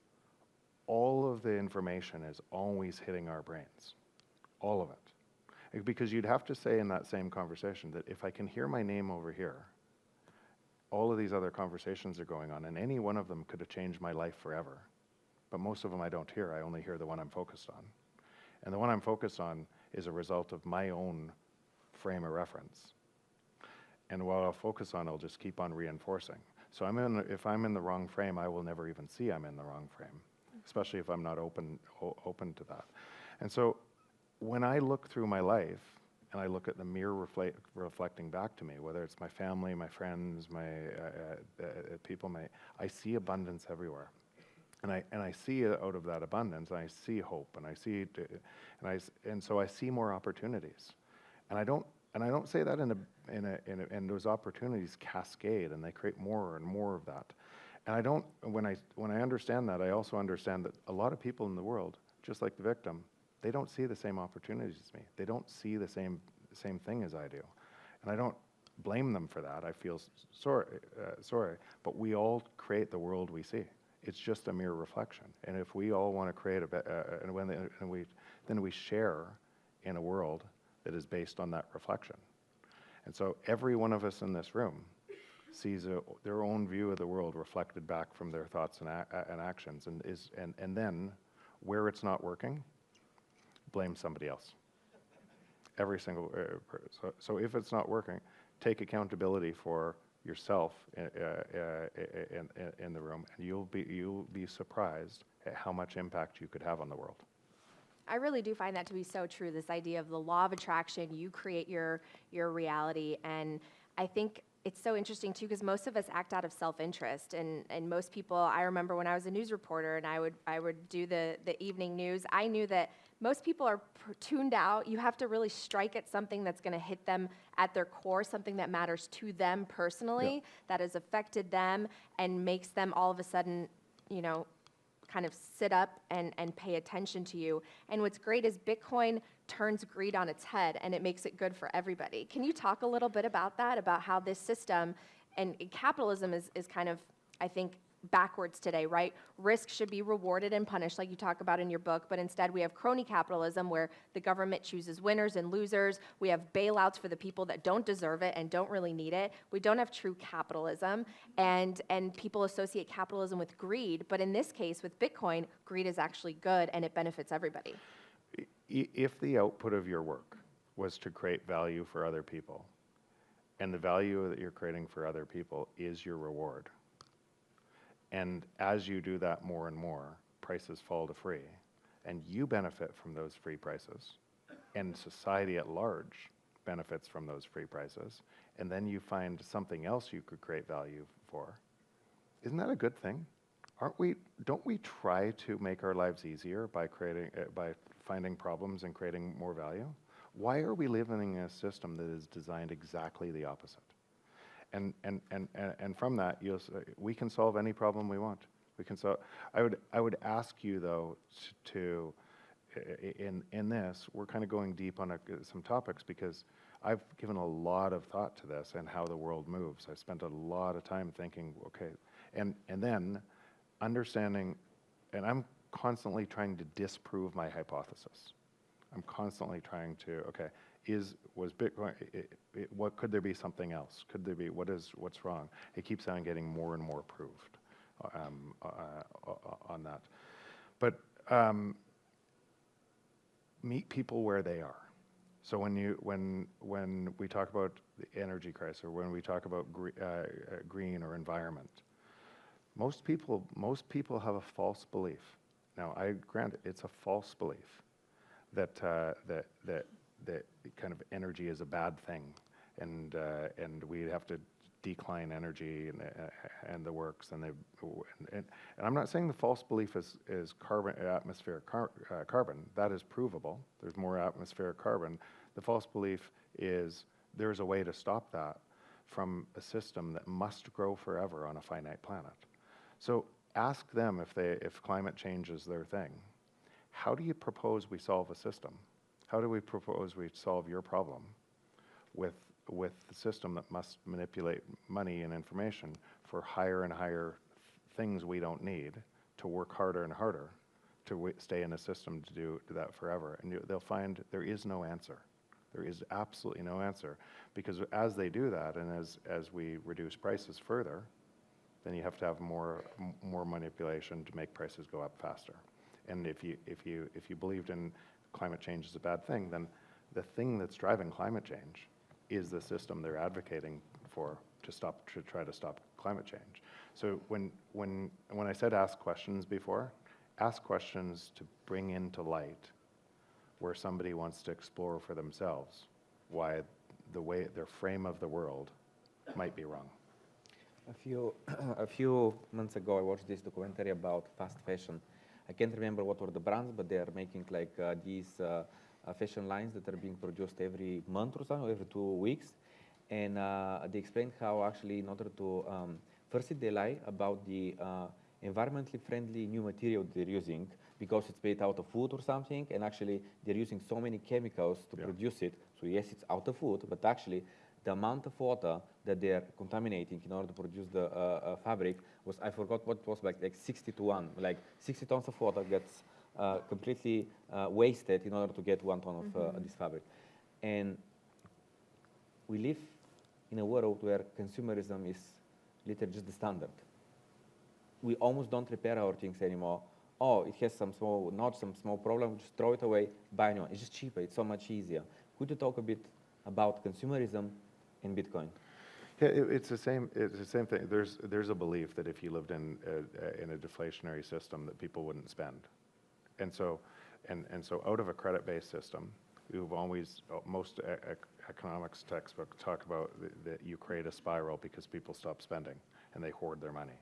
all of the information is always hitting our brains, all of it. Because you'd have to say in that same conversation that if I can hear my name over here, all of these other conversations are going on, and any one of them could have changed my life forever. But most of them I don't hear, I only hear the one I'm focused on. And the one I'm focused on is a result of my own frame of reference. And what I'll focus on, I'll just keep on reinforcing. So if I'm in the wrong frame, I will never even see I'm in the wrong frame, especially if I'm not open to that. And so when I look through my life and I look at the mirror reflecting back to me, whether it's my family, my friends, my people, I see abundance everywhere. And I see out of that abundance, I see hope, and so I see more opportunities. And I don't say that and those opportunities cascade and they create more and more of that. And when I understand that, I also understand that a lot of people in the world, just like the victim, they don't see the same opportunities as me. They don't see the same thing as I do. And blame them for that. I feel sorry, but we all create the world we see. It's just a mere reflection. And if we all want to create then we share in a world that is based on that reflection. And so every one of us in this room sees their own view of the world reflected back from their thoughts and actions, and then where it's not working, blame somebody else. Every single so if it's not working, take accountability for yourself in the room, and you'll be surprised at how much impact you could have on the world. I really do find that to be so true, this idea of the law of attraction. You create your reality, and I think it's so interesting too, because most of us act out of self-interest, and most people, I remember when I was a news reporter and I would do the evening news, I knew that most people are tuned out. You have to really strike at something that's going to hit them at their core, something that matters to them personally, that has affected them and makes them all of a sudden, you know, kind of sit up and pay attention to you. And what's great is Bitcoin turns greed on its head, and it makes it good for everybody. Can you talk a little bit about that, about how this system and capitalism is kind of, I think, backwards today, right? Risk should be rewarded and punished, like you talk about in your book, but instead we have crony capitalism where the government chooses winners and losers. We have bailouts for the people that don't deserve it and don't really need it. We don't have true capitalism, and people associate capitalism with greed, but in this case, with Bitcoin, greed is actually good and it benefits everybody. If the output of your work was to create value for other people, and the value that you're creating for other people is your reward, and as you do that more and more, prices fall to free, and you benefit from those free prices, and society at large benefits from those free prices, and then you find something else you could create value for, isn't that a good thing? Don't we try to make our lives easier by finding problems and creating more value? Why are we living in a system that is designed exactly the opposite? And from that, we can solve any problem we want. We can solve. I would ask you though to in this, we're kind of going deep on some topics because I've given a lot of thought to this and how the world moves. I spent a lot of time thinking, okay, and then understanding, and I'm constantly trying to disprove my hypothesis. I'm constantly trying to, okay, was Bitcoin, what could there be something else? Could there be, what's wrong? It keeps on getting more and more proved on that. But meet people where they are. So when we talk about the energy crisis, or when we talk about green or environment, most people have a false belief. Now, I grant it's a false belief that kind of energy is a bad thing, and we have to decline energy and the works, and I'm not saying the false belief is atmospheric carbon. That is provable. There's more atmospheric carbon. The false belief is there's a way to stop that from a system that must grow forever on a finite planet. So ask them if climate change is their thing. How do you propose we solve a system? How do we propose we solve your problem with the system that must manipulate money and information for higher and higher things we don't need, to work harder and harder, to stay in a system to do that forever? And they'll find there is no answer. There is absolutely no answer, because as they do that, and as we reduce prices further, then you have to have more manipulation to make prices go up faster. And if you believed in climate change is a bad thing, then the thing that's driving climate change is the system they're advocating for to try to stop climate change. So when I said ask questions before, ask questions to bring into light where somebody wants to explore for themselves why their frame of the world might be wrong. A few months ago, I watched this documentary about fast fashion. I can't remember what were the brands, but they are making like these fashion lines that are being produced every month or so, every 2 weeks. And they explained how actually, in order to, firstly they lie about the environmentally friendly new material they're using, because it's made out of wood or something, and actually they're using so many chemicals to produce it. So yes, it's out of wood, but actually the amount of water that they're contaminating in order to produce the fabric was, I forgot what it was, like 60 to 1. Like 60 tons of water gets completely wasted in order to get 1 ton of this fabric. And we live in a world where consumerism is literally just the standard. We almost don't repair our things anymore. Oh, it has some small notch, some small problem, just throw it away, buy a new one. It's just cheaper, it's so much easier. Could you talk a bit about consumerism and Bitcoin? Yeah, it's the same. It's the same thing. There's a belief that if you lived in a deflationary system, that people wouldn't spend, and so out of a credit-based system, you've always most economics textbooks talk about that you create a spiral because people stop spending and they hoard their money.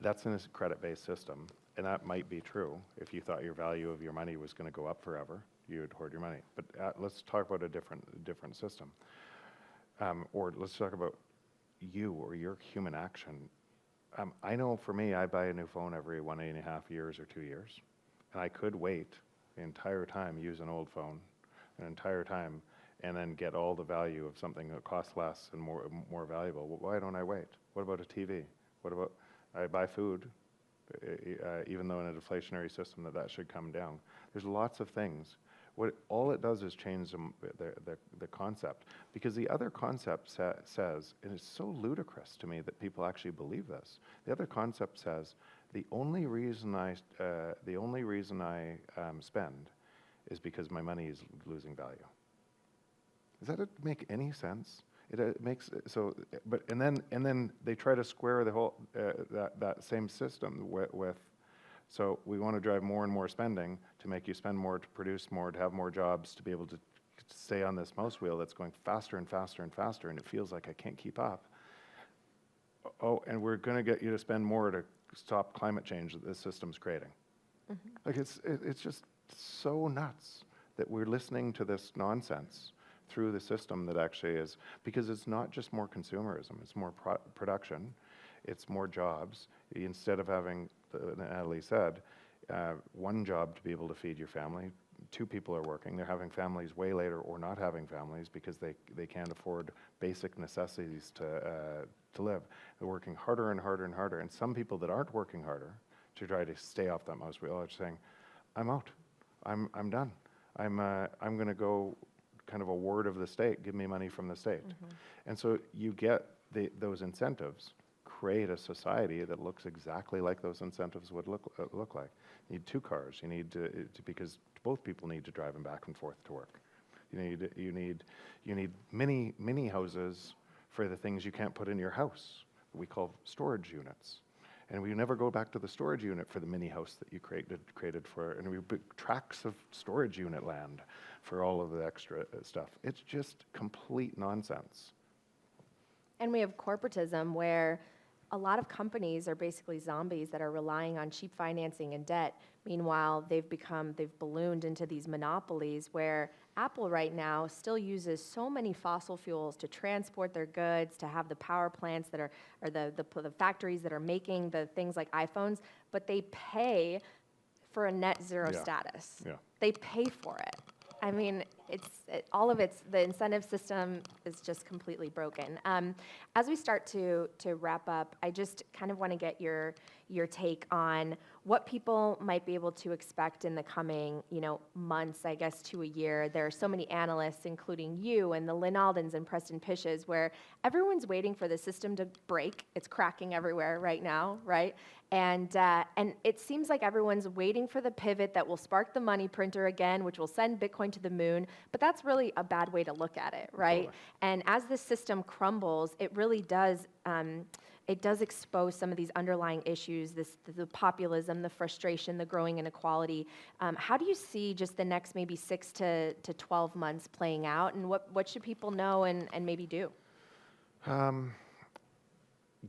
That's in a credit-based system, and that might be true. If you thought your value of your money was going to go up forever, you would hoard your money. But let's talk about a different system. Or let's talk about you or your human action. I know for me, I buy a new phone every 1.5 years or 2 years. And I could wait the entire time, use an old phone, an entire time, and then get all the value of something that costs less and more valuable. Well, why don't I wait? What about a TV? What about, I buy food, even though in a deflationary system that should come down. There's lots of things. All it does is change the concept, because the other concept says, and it's so ludicrous to me that people actually believe this. The other concept says the only reason I spend is because my money is losing value. Does that make any sense? It makes so, but and then they try to square the whole that same system with. So we want to drive more and more spending to make you spend more, to produce more, to have more jobs, to be able to stay on this mouse wheel that's going faster and faster and faster, and it feels like I can't keep up. Oh, and we're going to get you to spend more to stop climate change that this system's creating. Like it's just so nuts that we're listening to this nonsense through the system that actually is, because it's not just more consumerism, it's more production, it's more jobs. Instead of having, Natalie said, one job to be able to feed your family, 2 people are working, they're having families way later or not having families because they can't afford basic necessities to live. They're working harder and harder and harder, and some people that aren't working harder to try to stay off that mouse wheel are saying, I'm out, I'm done, I'm going to go kind of a ward of the state, give me money from the state. And so you get those incentives create a society that looks exactly like those incentives would look like. You need 2 cars. You need to because both people need to drive them back and forth to work. You need mini houses for the things you can't put in your house. We call storage units, and we never go back to the storage unit for the mini house that you created for. And we put tracts of storage unit land for all of the extra stuff. It's just complete nonsense. And we have corporatism where a lot of companies are basically zombies that are relying on cheap financing and debt. Meanwhile, they've ballooned into these monopolies where Apple right now still uses so many fossil fuels to transport their goods, to have the power plants that are, or the factories that are making the things like iPhones, but they pay for a net zero status. Yeah. They pay for it. I mean, the incentive system is just completely broken. As we start to wrap up, I just kind of want to get your take on what people might be able to expect in the coming, months, I guess, to a year. There are so many analysts, including you and the Lynn Aldens and Preston Pishes, where everyone's waiting for the system to break. It's cracking everywhere right now, right? And it seems like everyone's waiting for the pivot that will spark the money printer again, which will send Bitcoin to the moon. But that's really a bad way to look at it, right? Totally. And as this system crumbles, it really does. It does expose some of these underlying issues, the populism, the frustration, the growing inequality. How do you see just the next maybe 6 to 12 months playing out, and what should people know and maybe do?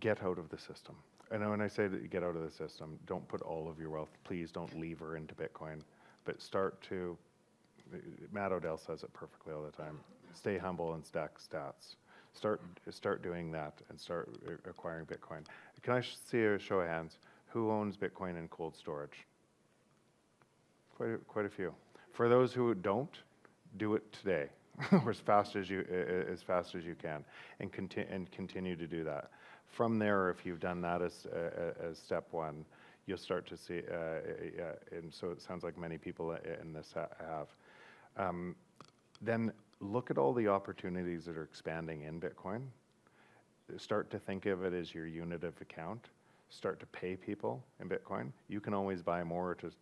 Get out of the system. And when I say that you get out of the system, don't put all of your wealth, please don't lever into Bitcoin, but Matt Odell says it perfectly all the time, stay humble and stack stats. Start doing that and start acquiring Bitcoin. Can I see a show of hands? Who owns Bitcoin in cold storage? Quite a few. For those who don't, do it today. or as fast as you can, and continue to do that. From there, if you've done that as step one, you'll start to see, and so it sounds like many people in this have. Then look at all the opportunities that are expanding in Bitcoin. Start to think of it as your unit of account. Start to pay people in Bitcoin. You can always buy more to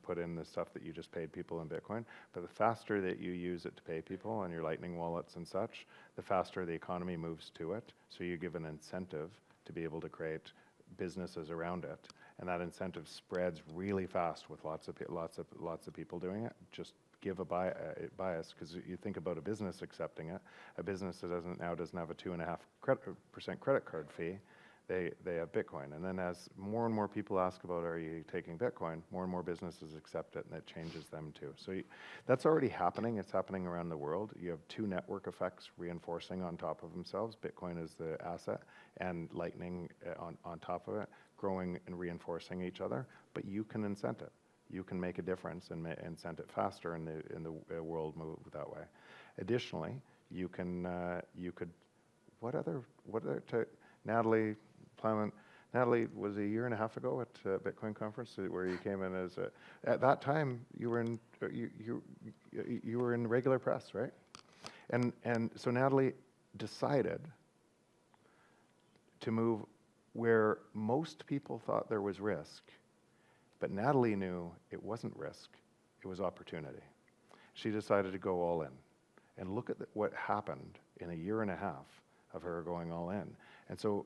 put in the stuff that you just paid people in Bitcoin, but the faster that you use it to pay people on your Lightning wallets and such, the faster the economy moves to it. So you give an incentive to be able to create businesses around it, and that incentive spreads really fast with lots of people doing it. Just give a bias, because you think about a business accepting it. A business that doesn't have a 2.5% credit card fee. They have Bitcoin, and then as more and more people ask about, are you taking Bitcoin, more and more businesses accept it, and it changes them too. So that's already happening. It's happening around the world. You have two network effects reinforcing on top of themselves. Bitcoin is the asset, and Lightning on top of it, growing and reinforcing each other. But you can incent it. You can make a difference and incent it faster, and the world move that way. Additionally, you could Natalie was a year and a half ago at Bitcoin conference where you came in as at that time you were in regular press, right? And so Natalie decided to move where most people thought there was risk, but Natalie knew it wasn't risk, it was opportunity. She decided to go all in, and look at what happened in a year and a half of her going all in. And so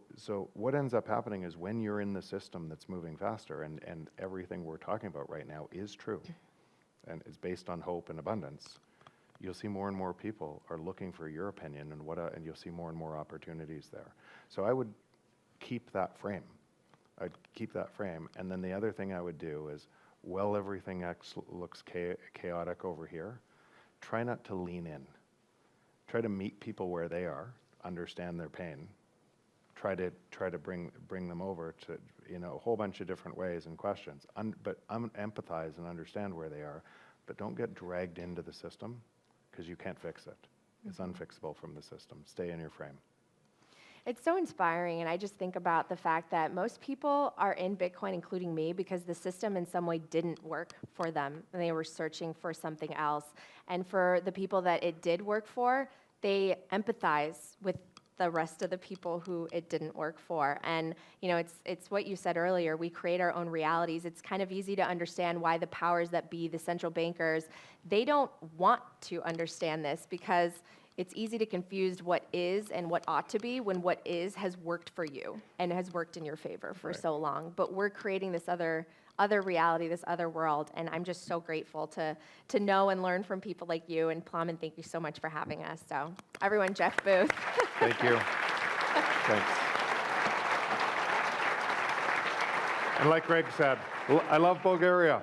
what ends up happening is when you're in the system that's moving faster, and everything we're talking about right now is true, and it's based on hope and abundance, you'll see more and more people are looking for your opinion, and you'll see more and more opportunities there. So I would keep that frame. I'd keep that frame, and then the other thing I would do is, while everything looks chaotic over here, try not to lean in. Try to meet people where they are, understand their pain, try to bring them over to a whole bunch of different ways and questions, but empathize and understand where they are, but don't get dragged into the system, because you can't fix it. It's unfixable from the system. Stay in your frame. It's so inspiring, and I just think about the fact that most people are in Bitcoin, including me, because the system in some way didn't work for them, and they were searching for something else. And for the people that it did work for, they empathize with the rest of the people who it didn't work for. And it's what you said earlier, we create our own realities. It's kind of easy to understand why the powers that be, the central bankers, they don't want to understand this, because it's easy to confuse what is and what ought to be when what is has worked for you and has worked in your favor for so long. But we're creating this other reality, this other world, and I'm just so grateful to know and learn from people like you. And Plum, thank you so much for having us. So everyone, Jeff Booth. Thank you. Thanks. And like Greg said, I love Bulgaria.